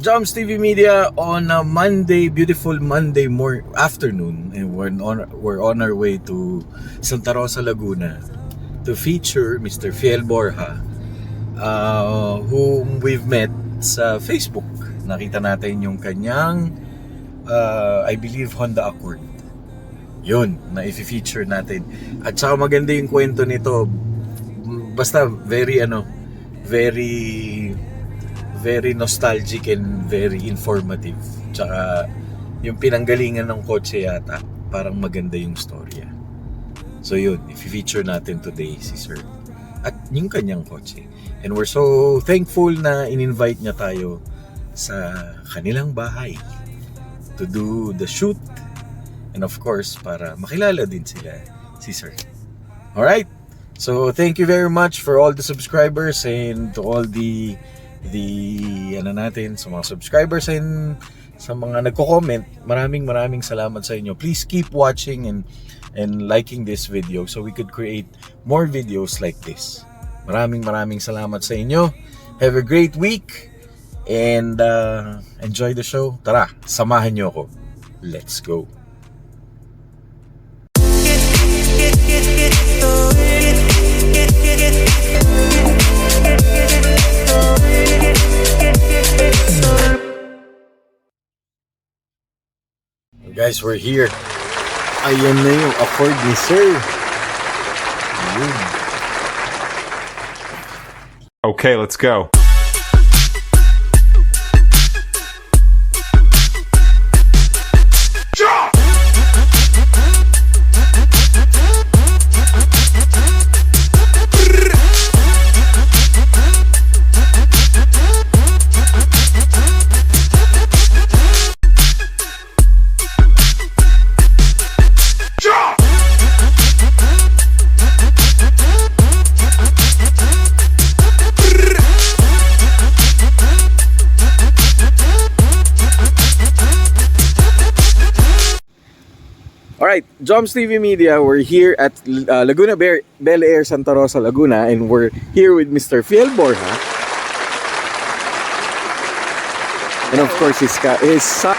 Joms TV Media on a Monday, beautiful Monday afternoon, and we're on our way to Santa Rosa, Laguna to feature Mr. Fiel Borja, whom we've met sa Facebook. Nakita natin yung kanyang, I believe, Honda Accord. Yun, na i-feature natin. At saka maganda yung kwento nito. Basta very nostalgic and very informative. Tsaka yung pinanggalingan ng kotse yata, parang maganda yung storya. So yun, i-feature natin today si Sir at yung kanyang kotse. And we're so thankful na in-invite niya tayo sa kanilang bahay to do the shoot, and of course para makilala din sila si Sir. Alright, so thank you very much for all the subscribers and to all the sa mga subscribers and sa mga nagko-comment. Maraming salamat sa inyo. Please keep watching and liking this video so we could create more videos like this. Maraming salamat sa inyo. Have a great week and enjoy the show. Tara, samahan niyo ako. Let's go. Guys, we're here. Ayan na yung Accord ni Sir. Ayun. Okay, let's go. Alright, Joms TV Media, we're here at Laguna Bel Air, Santa Rosa, Laguna, and we're here with Mr. Fiel Borja. And of course, his son,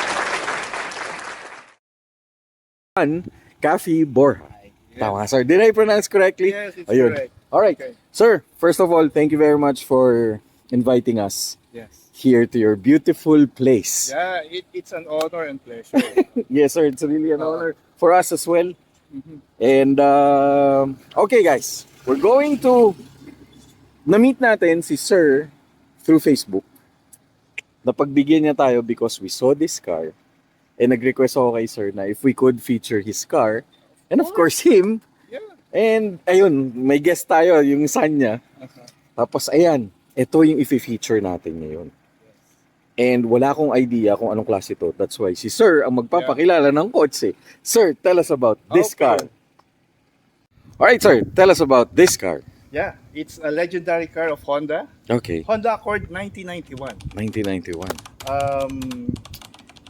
Kafi Borja. Yes. Tama, sir. Did I pronounce correctly? Yes, it's Ayun. correct. Alright, Okay. sir, first of all, thank you very much for inviting us Yes. here to your beautiful place. Yeah, it's an honor and pleasure. Yes, sir. It's really an honor for us as well. Mhm. And okay, guys, we're going to na-meet natin si Sir through Facebook. Napagbigyan niya tayo because we saw this car. And nag-request ako kay Sir na if we could feature his car. And of course, him. Yeah. And ayun, may guest tayo, yung son niya. Tapos ayan, ito yung i-feature natin ngayon. And wala akong idea kung anong klase ito. That's why si Sir ang magpapakilala ng kotse. Sir, tell us about this Okay. car. Alright, sir, tell us about this car. Yeah, it's a legendary car of Honda. Okay, Honda Accord 1991. 1991.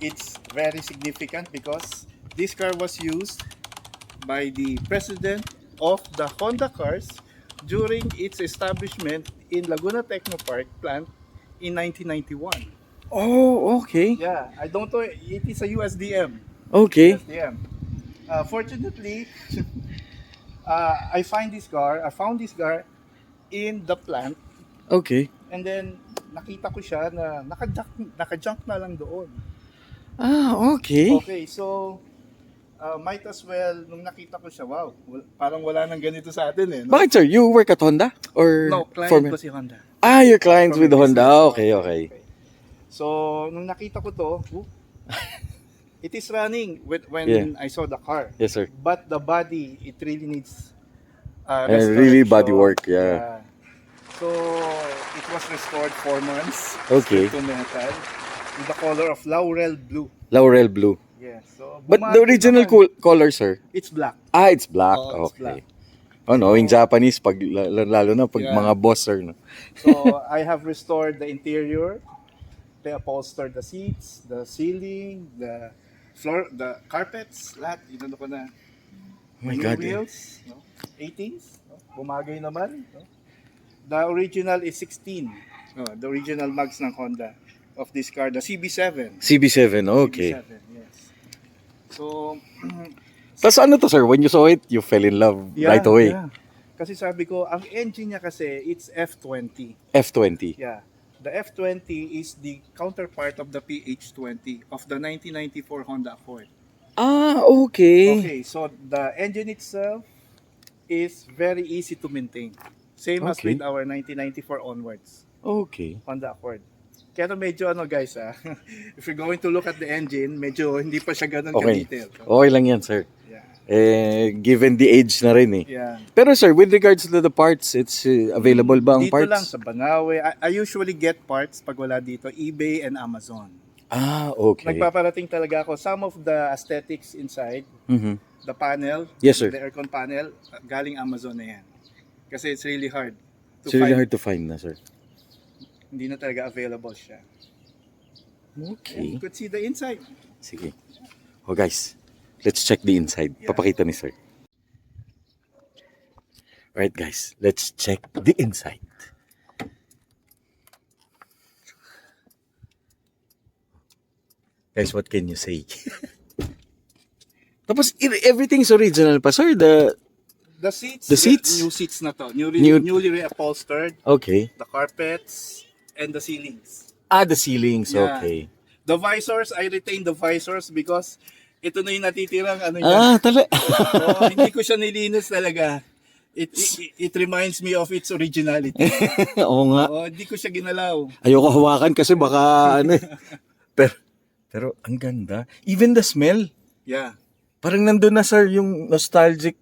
It's very significant because this car was used by the president of the Honda cars during its establishment in Laguna Technopark plant in 1991. Oh, okay. Yeah, I don't know, it is a USDM. Okay. USDM. Fortunately, I found this car in the plant, Okay. and then nakita ko siya na naka-junk na lang doon. Ah, okay. Okay, so might as well, nung nakita ko siya, wow, parang wala nang ganito sa atin eh. No? Bakit, sir? You work at Honda? Or No, client for- ko si Honda. Ah, your clients From with the Honda. business. Okay. So, nung nakita ko to, it is running when Yeah. I saw the car. Yes, sir. But the body, it really needs Really body restoration. work, yeah. So, it was restored 4 months. Okay. To metal. In the color of laurel blue. Laurel blue. Yes. So, But the bumati original naman. color, sir? It's black. Ah, it's black. Oo, it's Okay. black. Oh, no, in Japanese, lalo na pag Yeah. mga boss, sir. No? So, I have restored the interior. They upholstered the seats, the ceiling, the floor, the carpets, lahat. Inano ko na. Oh my New God. wheels, no? 18s, no? Bumagay naman. No? The original is 16. No, the original mags ng Honda. of this car, the CB7. CB7, okay. CB7, yes. So, Tapos ano to, sir? When you saw it, you fell in love right away. Yeah. Kasi sabi ko, ang engine niya kasi, it's F20. F20. Yeah. The F20 is the counterpart of the PH20 of the 1994 Honda Accord. Ah, okay. Okay, so the engine itself is very easy to maintain. Same as Okay. with our 1994 onwards Okay. Honda Accord. Kaya medyo guys if you're going to look at the engine, medyo hindi pa siya ganun Okay. ka-detail. Okay lang yan, sir. Yeah. Given the age na rin eh. Yeah. Pero sir, with regards to the parts, it's available ba ang Dito parts? lang sa Banawe. I usually get parts pag wala dito, eBay and Amazon. Ah, okay. Nagpaparating talaga ako. Some of the aesthetics inside, Mhm. the panel, Yes, sir. the aircon panel, galing Amazon na yan. Kasi it's really hard to It's really find. hard to find na, sir. Hindi na talaga available siya. Okay. You could see the inside. Sige. Oh guys, let's check the inside. Yeah. Papakita ni sir. Alright guys, let's check the inside. Guys, what can you say? Tapos everything's original pa, sir. The seats, The seats? new seats na to. New- Newly reupholstered. Okay. The carpets and the ceilings. Ah, the ceilings. Yeah. Okay. The visors, I retain the visors because ito na yung natitirang niya. Ah, Hindi ko siya nilinis talaga. It reminds me of its originality. Oo nga. Hindi ko siya ginalaw. Ayoko hawakan kasi baka ano eh. Pero ang ganda. Even the smell. Yeah. Parang nandun na sir yung nostalgic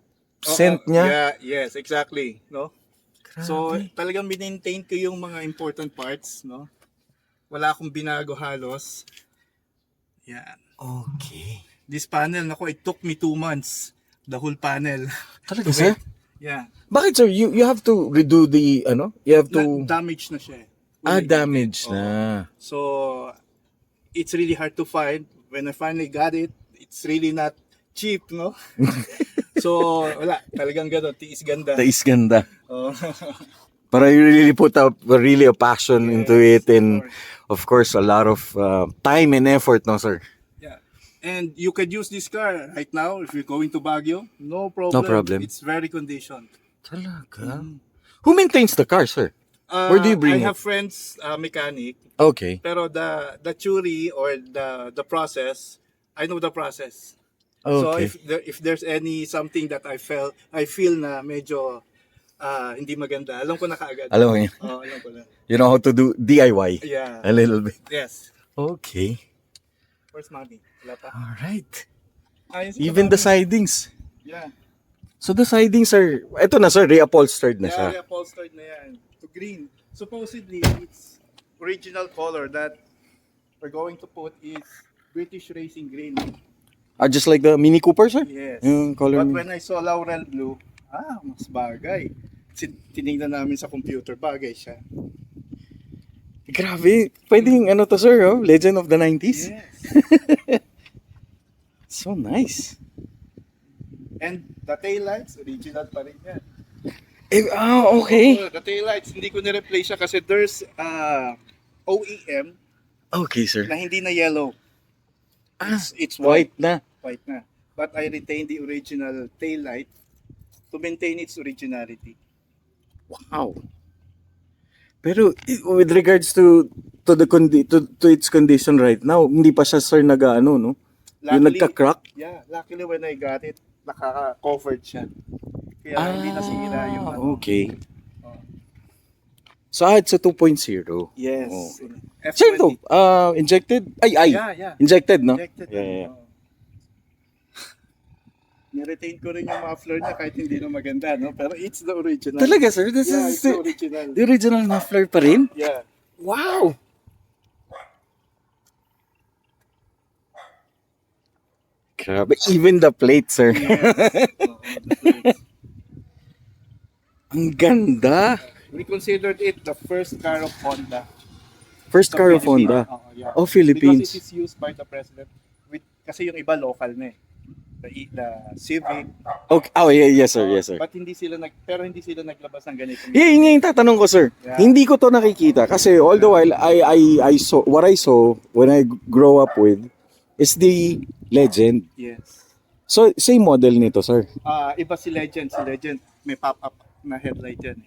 scent niya. Yeah, yes, exactly, no? Grabe. So, talagang maintain ko yung mga important parts, no? Wala akong binago halos. Yan. Okay. This panel, nako, it took me 2 months. The whole panel. Talaga sir? Yeah. Bakit sir? You have to redo the ano? You have to... Damage na siya. damage na. So, it's really hard to find. When I finally got it, it's really not cheap, no? So, wala. Talagang gano'n. Tiis ganda. Tais ganda. Oh. Para you really put up really a passion into it and of of course course. a lot of time and effort, no sir? Yeah. And you could use this car right now if you're going to Baguio. No problem. No problem. It's very conditioned. Talaga? Who maintains the car, sir? Where do you bring I it? have friends, mechanic. Okay. Pero the theory or the process, I know the process. So Okay. if there's any something that I feel na medyo hindi maganda, alam ko na kaagad. Alam mo yun? Alam ko na. You know how to do DIY? Yeah. A little bit. Yes. Okay. Where's mommy? Wala pa. Alright. Yun si Even the Mommy. sidings. Yeah. So the sidings are, eto na sir, reupholstered na siya. Yeah, reupholstered na yan. To green. Supposedly, its original color that we're going to put is British Racing Green. Just like the Mini Cooper, sir? Yes. Yung color But ni- when I saw Laurel Blue, mas bagay. Tinignan namin sa computer, bagay siya. Grabe. Pwedeng ano to sir, oh? Legend of the 90s? Yes. So nice. And the taillights, original pa rin yan. Okay. The taillights, hindi ko ni-replace siya kasi there's OEM Okay, sir. na hindi na yellow. It's White na. White na. But I retained the original taillight to maintain its originality. Wow. Pero with regards to to its condition right now, hindi pa siya sir nag-ano, no? Yung nagka-crack? Yeah, luckily when I got it, naka-covered siya. Kaya hindi nasira yung ano. Okay. Oh. So it's a 2.0. Yes. Oh. F20. Sir to, injected? Ay. Yeah. Injected, no? Injected. Yeah. Oh. Ni-retain ko rin yung muffler niya kahit hindi na maganda, no? Pero it's the original. Talaga, sir? This Yeah, is it's the original. the original muffler pa rin? Yeah. Wow! Grabe. Even the plate, sir. Oo, the plates. Ang ganda. We considered it the first car of Honda. First Sa car of Philippines. Honda. Oo, yeah. Oh, Philippines. Because it is used by the president. Kasi yung iba local na eh. the Civic. Okay. Oh, yeah, yes sir, yes sir. But hindi sila naglabas ng ganito. Yeah, yun nga yung tatanong ko, sir. Yeah. Hindi ko to nakikita kasi all the while I saw what I saw when I grow up with is the Legend. Yes. So same model nito, sir. Iba si Legend. Si Legend may pop-up na headlight yan.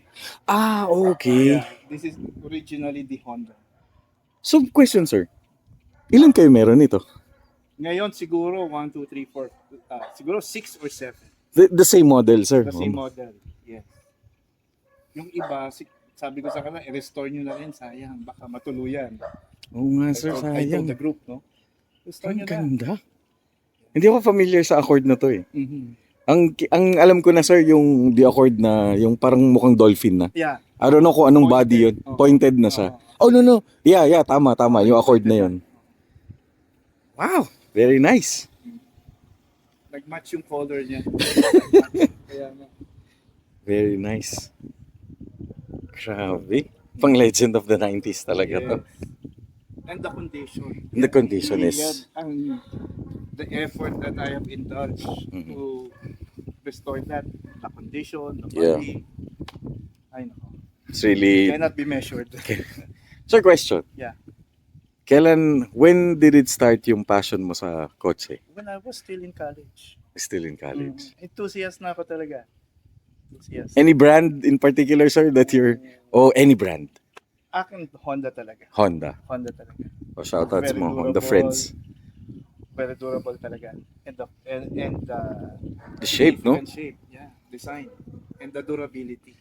Ah, okay. Yeah. This is originally the Honda. So question, sir. Ilan kayo meron nito? Ngayon siguro 1, 2, 3, 4, siguro 6 or 7. The same model, sir. The same model. Yes. Yung iba, sabi ko sa kanila, i-restore nyo na rin, sayang, baka matuluyan. Oo nga, sir, I sayang. told the group, no? Restore Ang nyo na. ganda. Hindi ako familiar sa Accord na to eh. Mhm. Ang alam ko na, sir, yung the Accord na yung parang mukhang dolphin na. Yeah. I don't know kung anong Pointed. body yun. Oh. Pointed na siya. Oh, no. Yeah, tama. Yung Accord na yun. Wow, very nice. Nag-match yung color niya. Kaya nga. Very nice. Grabe. Pang legend of the 90s talaga to. Yes. And the condition. And the condition is... Yan ang the effort that I have indulged Mhm. to restore that. The condition, the Yeah. body. I know. It's really... Cannot be measured. Sir, question. Yeah. When did it start yung passion mo sa kotse? When I was still in college. Still in college. Enthusiast na ako talaga. Enthusiast. Any brand in particular, sir, that you're... Oh, any brand. Akin, Honda talaga. Honda. Honda talaga. O, shoutouts Very mo, Honda durable. friends. Very durable talaga. And The shape, no? and shape, yeah. Design. And the durability.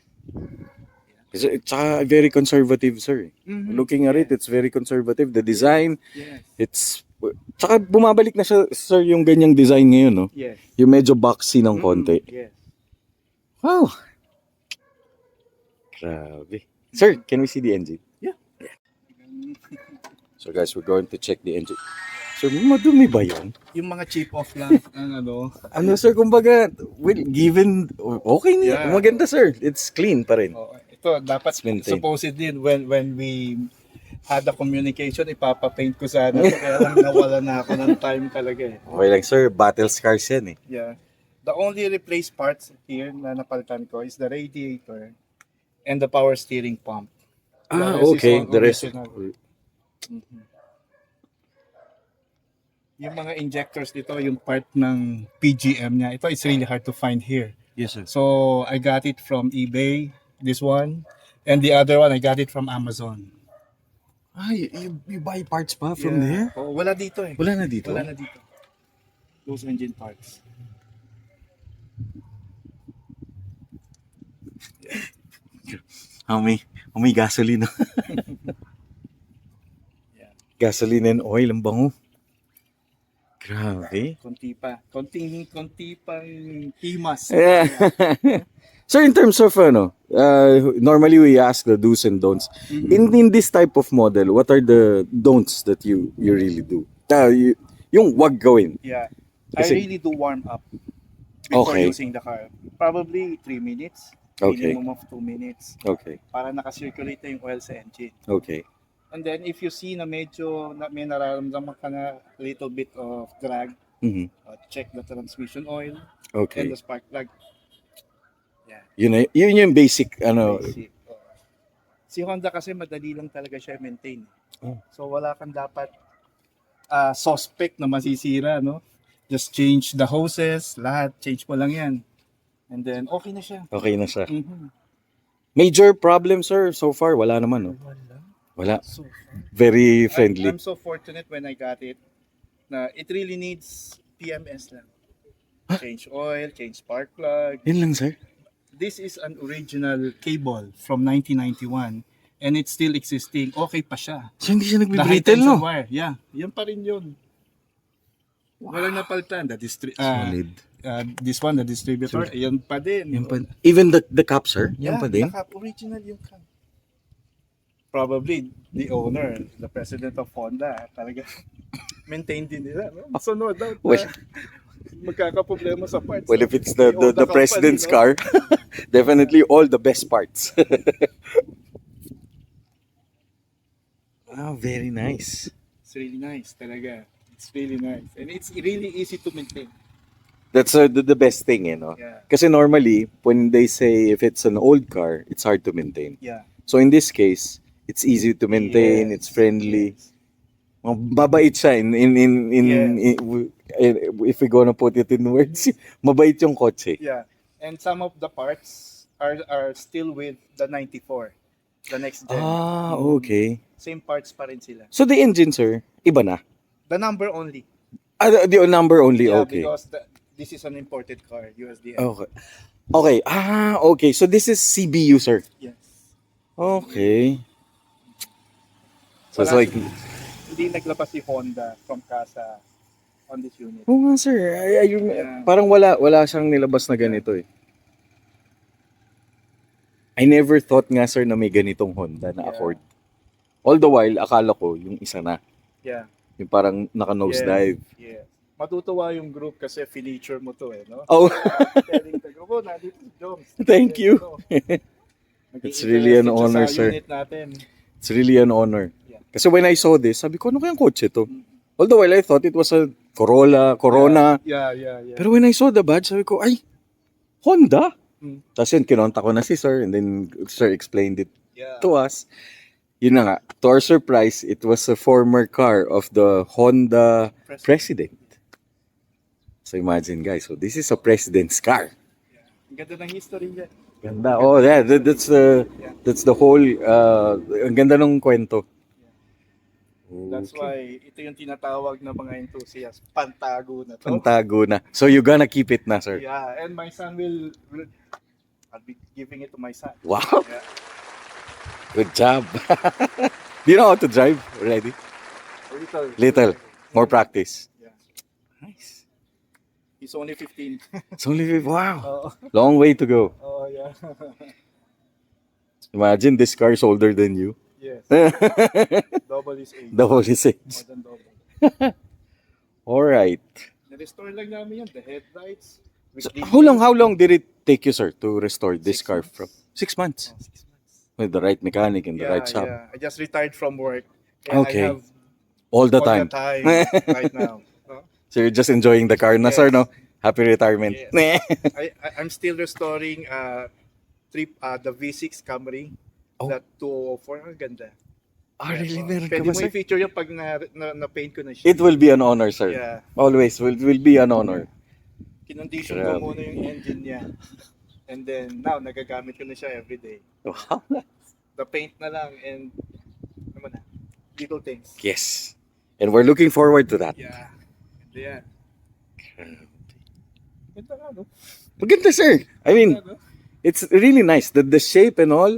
Kasi tsaka very conservative, sir. Mhm. Looking at it, it's very conservative. The design, Yes. it's... Tsaka bumabalik na siya, sir, yung ganyang design ngayon, no? Yes. Yung medyo boxy ng konti. Yes. Wow! Grabe. Sir, can we see the engine? Yeah. So guys, we're going to check the engine. Sir, madumi ba yun? Yung mga chip off lang ang ano. Ano, sir, kumbaga, well, given... Okay niya. Yeah. Maganda, sir. It's clean pa rin. Oh, ito dapat It's maintained. supposedly when we had the communication ipapapaint ko sana kaya lang nawala na ako ng time talaga eh. Okay lang, sir. Battle scars yan eh. Yeah. The only replaced parts here na napalitan ko is the radiator and the power steering pump. Ah, The rest is okay. all The rest... original. Mhm. Yung mga injectors dito, yung part ng PGM niya, ito is really hard to find here. Yes, sir. So I got it from eBay, this one, and the other one I got it from Amazon. Ah, you buy parts pa Yeah. Oh, wala dito eh. Wala na dito? Wala na dito. Those engine parts. May gasoline. Yeah. Gasoline and oil, ang bango. Grabe. Konti pa. Konti pang himas. Yeah. Sir, in terms of normally we ask the do's and don'ts. In this type of model, what are the don'ts that you really do? Yung wag gawin. Yeah. I Kasi- really do warm up before Okay. using the car. Probably 3 minutes. Okay. Minimum of 2 minutes. Okay. Para nakacirculate na yung oil sa engine. Okay. And then if you see na medyo may nararamdaman ka na little bit of drag, Mhm. check the transmission oil Okay. and the spark plug. Yeah. Yun yung basic Basic. Si Honda kasi madali lang talaga siya maintain. Oh. So wala kang dapat suspect na masisira, no? Just change the hoses, lahat, change mo lang yan. And then okay na siya. Okay na siya. Mhm. Major problem, sir, so far wala naman, no? Wala. So far. Very friendly. I'm so fortunate when I got it na it really needs PMS lang. Change oil, change spark plug. Yun lang, sir. This is an original cable from 1991 and it's still existing. Okay pa siya. So hindi siya The high nagbe-brittle, tension no? wire. Yeah, yan pa rin yun. Walang napalitan. Solid. This one, the distributor, yan pa din. Yan pa. Even the cap, sir? Yan Yeah, pa din? original yung cam. Probably the owner, the president of Honda, talaga maintain din nila. No? So no doubt Well- magkakaproblema sa parts. Well, if it's the Honda president's company, car, definitely all the best parts. Very nice. It's really nice talaga. It's really nice. And it's really easy to maintain. That's the best thing, you know. Yeah. Kasi normally, when they say if it's an old car, it's hard to maintain. Yeah. So in this case, it's easy to maintain, it's friendly. Yes. Mabait siya if we gonna put it in words, mabait yung kotse. Yeah. And some of the parts are still with the 94, the next gen. Ah, okay. Same parts pa rin sila. So the engine, sir, iba na? The number only. The number only, Yeah, okay. because this is an imported car, USDF. Okay. Okay. Okay. So this is CBU, sir. Yes. Okay. So it's Wala like, Hindi naglabas si Honda from CASA on this unit. oh nga, sir. Yeah. Parang wala siyang nilabas na ganito eh. I never thought nga, sir, na may ganitong Honda na Yeah. Accord. All the while, akala ko yung isa na. Yeah. Yung parang naka-nosedive. Yes. Matutuwa yung group kasi feature mo to no? Oh, Telling the group, nandito si Joms. Thank you. It's It's really an honor, sir. Unit natin. it's really an honor. Yeah. Kasi when I saw this, sabi ko, ano kayang kotse to? All the while, I thought it was a Corona. Yeah. Pero when I saw the badge, sabi ko, ay, Honda? Mm. Tapos yun, kinontak ko na si sir and then sir explained it Yeah. to us. Yun na nga, to our surprise, it was a former car of the Honda president. So imagine guys, so this is a president's car. Ang ganda ng history niya. Ganda. Oh, yeah, that's the whole, ang ganda ng kwento. That's why ito yung tinatawag ng mga enthusiasts, pantago na to. Ang tago na. So you gonna keep it na, sir? Yeah, and my son I'll be giving it to my son. Wow, Yeah. good job. Do you know how to drive already? Little. More practice. Yeah. Nice. He's only 15. It's only, wow. Oh, Long way to go. oh yeah. Imagine this car is older than you. Yes. Double his age. Double his age. More than double. Alright. Na-restore lang namin yan. The headlights. So, how long did it take you, sir, to restore this 6 car months. from 6 months? 6 months. With the right mechanic and the Yeah, right shop. yeah. I just retired from work. And Okay. I have All the all time. the time right now. No? So you're just enjoying the car na, Yes. sir, no? Happy retirement. I'm still restoring the V6 Camry. Oh. That 204. Ang ganda. Really? Meron ka Pwede ba, mo sir? i-feature yun pag na-paint ko na siya. It will be an honor, sir. Yeah. Always will be an honor. Kinondition Grabe. ko muna yung engine niya. And then now, nagagamit ko na siya everyday. Wow. The paint na lang and naman na. Little things. Yes. And we're looking forward to that. Yeah. Ganda yan. Ganda nga, no? Maganda, sir. I mean, Ganda, no? it's really nice. The shape and all.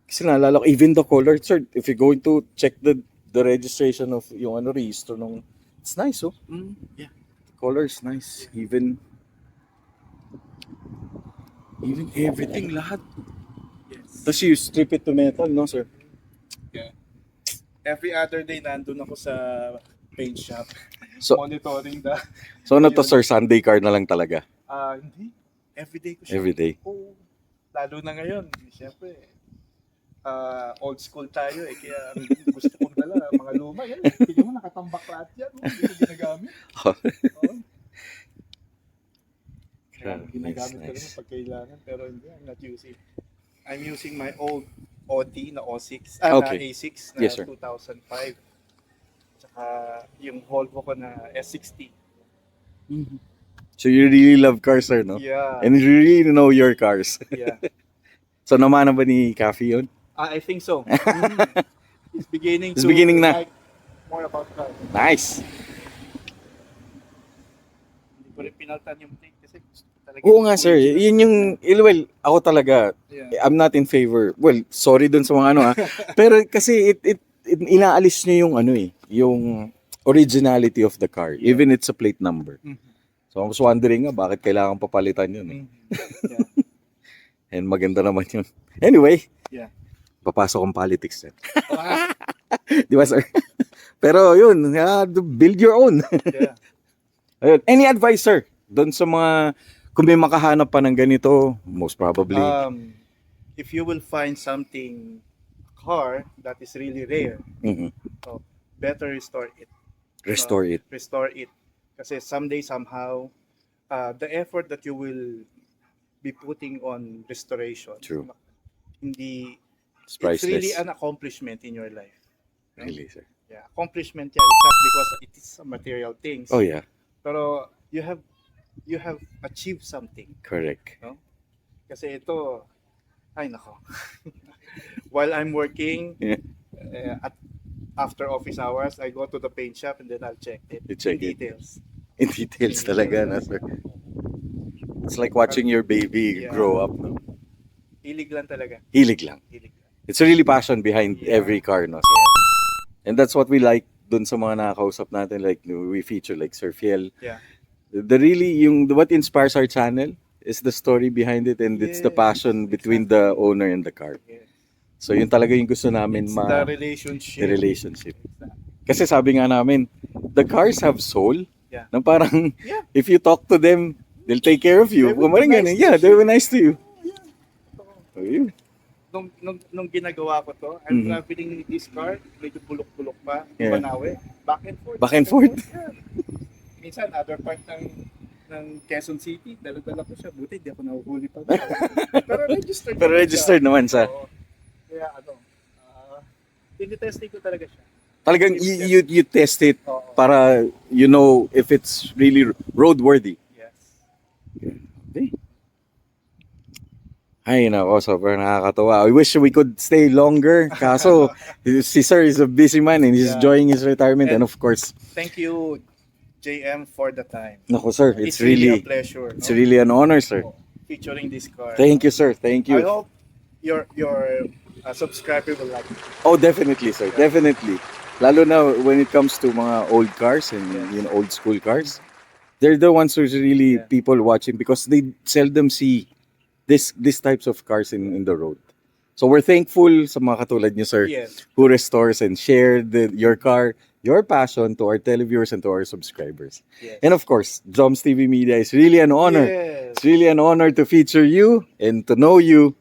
Kasi naalala ko, even the color, sir, if you're going to check the registration of yung registro nung, it's nice, oh. Yeah. The color is nice. Even everything, lahat. Yes. Tapos you strip it to metal, no, sir? Yeah. Every other day, nandun ako sa paint shop. So, Monitoring the... so ano to, sir? Sunday car na lang talaga. Hindi. Everyday ko siya. Every day. Oo. Lalo na ngayon. Siyempre, old school tayo eh. Kaya ang gusto kong dala, mga luma. Yan. Tingnan mo, nakatambak lahat yan. Hindi ko ginagamit. Oo. Kaya ginagamit ko naman pag kailangan. Pero hindi, I'm not using. I'm using my old OT na O6. Okay. Na A6 na Yes, sir. 2005. Tsaka yung Volvo ko na S60. So you really love cars, sir, no? Yeah. And you really know your cars. Yeah. So namana ba ni Kafi yun? I think so. It's beginning It's to beginning na. like more about cars. Nice. Hindi ko rin pinaltan yung plate kasi gusto ko talaga. Oo nga, sir. Yun yung, well, ako talaga, Yeah. I'm not in favor. Well, sorry dun sa mga ha. Pero kasi it inaalis niya yung yung originality of the car. Even it's a plate number. So I was wondering nga, bakit kailangan papalitan yun eh. Yeah. And maganda naman yun. Anyway, Yeah. papasok ang politics yan. Di ba, sir? Pero yun, build your own. Yeah. Ayun. Any advice, sir? Doon sa mga, kung may makahanap pa ng ganito, most probably. If you will find car that is really rare, Mhm. better restore it. Restore it. Restore it. Kasi someday, somehow, the effort that you will be putting on restoration, True. hindi, It's it's really priceless. an accomplishment in your life. No? Really, sir. Yeah, accomplishment yan. It's not because it is a material things. Oh yeah, Pero you have achieved something. correct. Kasi ito, ay nako. While I'm working, Yeah. after office hours, I go to the paint shop and then I'll check it. You check in it. details. In details talaga na, sir. It's like watching your baby Yeah. grow up. No? Hilig lang talaga. Hilig lang. Hilig lang. It's really passion behind Yeah. every car, no? sir? And that's what we like dun sa mga nakakausap natin. Like, we feature like Sir Fiel. Yeah. What inspires our channel is the story behind it, and it's the Yes, passion between the owner and the car. Yes. So yun talaga yung gusto namin It's the relationship. the relationship. Kasi sabi nga namin, the cars have soul. Yeah. Na parang, Yeah. if you talk to them, they'll take care of you. They will be Parang ganun. nice to Yeah, they you. were nice to you. Oh, yun. Nung ginagawa ko to, I'm Mhm. traveling this car, medyo bulok-bulok pa, Yeah. Banawe, back and forth. Back and forth. Yeah. Minsan, other part ng Quezon City, dala-dala ko siya, buti di ako nahuhuli pa. Pero registered. Pero naman registered siya. naman sa. Oo. Kaya tinitesting ko talaga siya. Talagang you test it Oo. para you know if it's really roadworthy. Yes. Okay. Ay, nako, sobrang nakakatawa. I wish we could stay longer. Kaso, si Sir is a busy man and he's Yeah. enjoying his retirement. And And- of course, Thank you, JM, for the time. nako, Sir, it's a really pleasure. it's really an honor, Sir. Featuring this car. Thank you, Sir. Thank I you. hope your subscriber will like it. Oh, definitely, Sir. Definitely. Lalo na when it comes to mga old cars and old school cars. They're the ones who's really Yeah. people watching because they seldom see these types of cars in the road. So we're thankful sa mga katulad niyo, Sir, Yes. who restores and share your car, your passion to our televiewers and to our subscribers. Yes. And of course, Joms TV Media is really an honor. Yes. It's really an honor to feature you and to know you,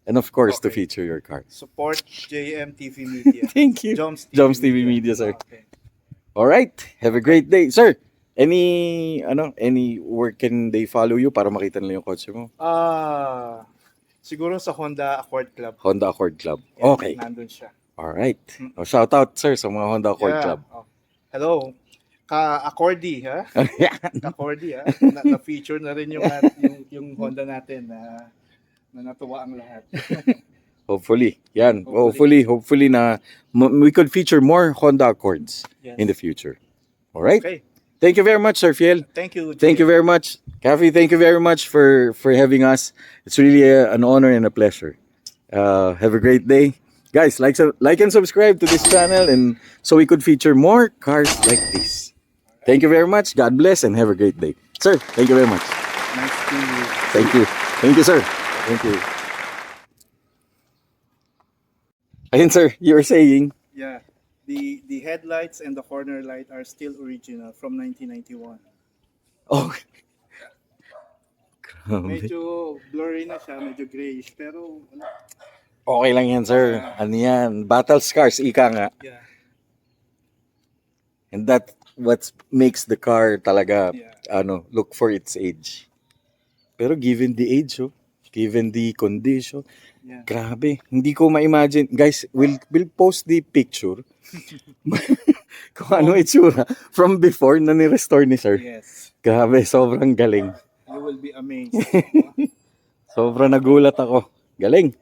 and of course to Okay. feature your car. Support JM TV Media. Thank you. Joms Joms TV Media, sir. Okay. All right. Have a great day, sir. Any where can they follow you para makita nila yung kotse mo? Siguro sa Honda Accord Club. Honda Accord Club. Yan, Okay. Nandun siya. All right. Oh, shout out, sir, sa mga Honda Accord Yeah. Club. Oh. Hello. Ka-Accordy, ha? Ka-Accordy, ha? Na-feature na rin yung Honda natin na natuwa ang lahat. Hopefully. Yan. Hopefully na we could feature more Honda Accords Yes. in the future. All right. Okay. Thank you very much, Sir Fiel. Thank you. Thank you JM. very much. Kathy, thank you very much for having us. It's really an honor and a pleasure. Have a great day. Guys, like and subscribe to this channel and so we could feature more cars like this. Thank you very much. God bless and have a great day. Sir, thank you very much. Nice to meet you. Thank you. Thank you, sir. Thank you. Ayun, sir, you were saying, Yeah. The headlights and the corner light are still original from 1991. oh, grabe. Medyo blurry na siya, medyo grayish, pero wala. Okay lang yan, sir. Ano yan? Battle scars, ika nga. Yeah. And that what makes the car talaga Yeah. look for its age. Pero given the age, given the condition, Yeah. grabe. Hindi ko ma-imagine. Guys, we'll post the picture kung ano itsura from before na ni-restore ni sir. Yes. Grabe, sobrang galing. You will be amazed. Sobrang nagulat ako. Galing.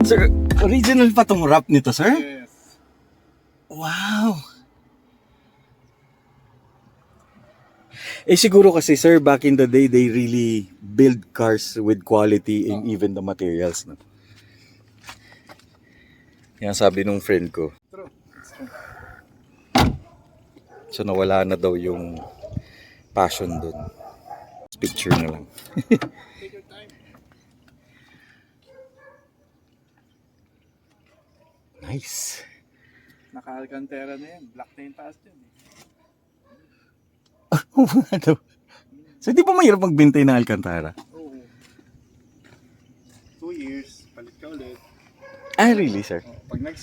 Sir, original pa tong wrap nito, sir? Yes. Wow! Eh siguro kasi sir, back in the day, they really build cars with quality in even the materials. No? Yan sabi nung friend ko. True. It's true. So nawala na daw yung passion dun. Picture na lang. Take your time. Nice. Naka-Alcantara na yan. Black na yung taas dyan. So di ba mahirap magbintay ng Alcantara? Oo. 2 years, palit ka ulit. Ah, really sir? Pag nag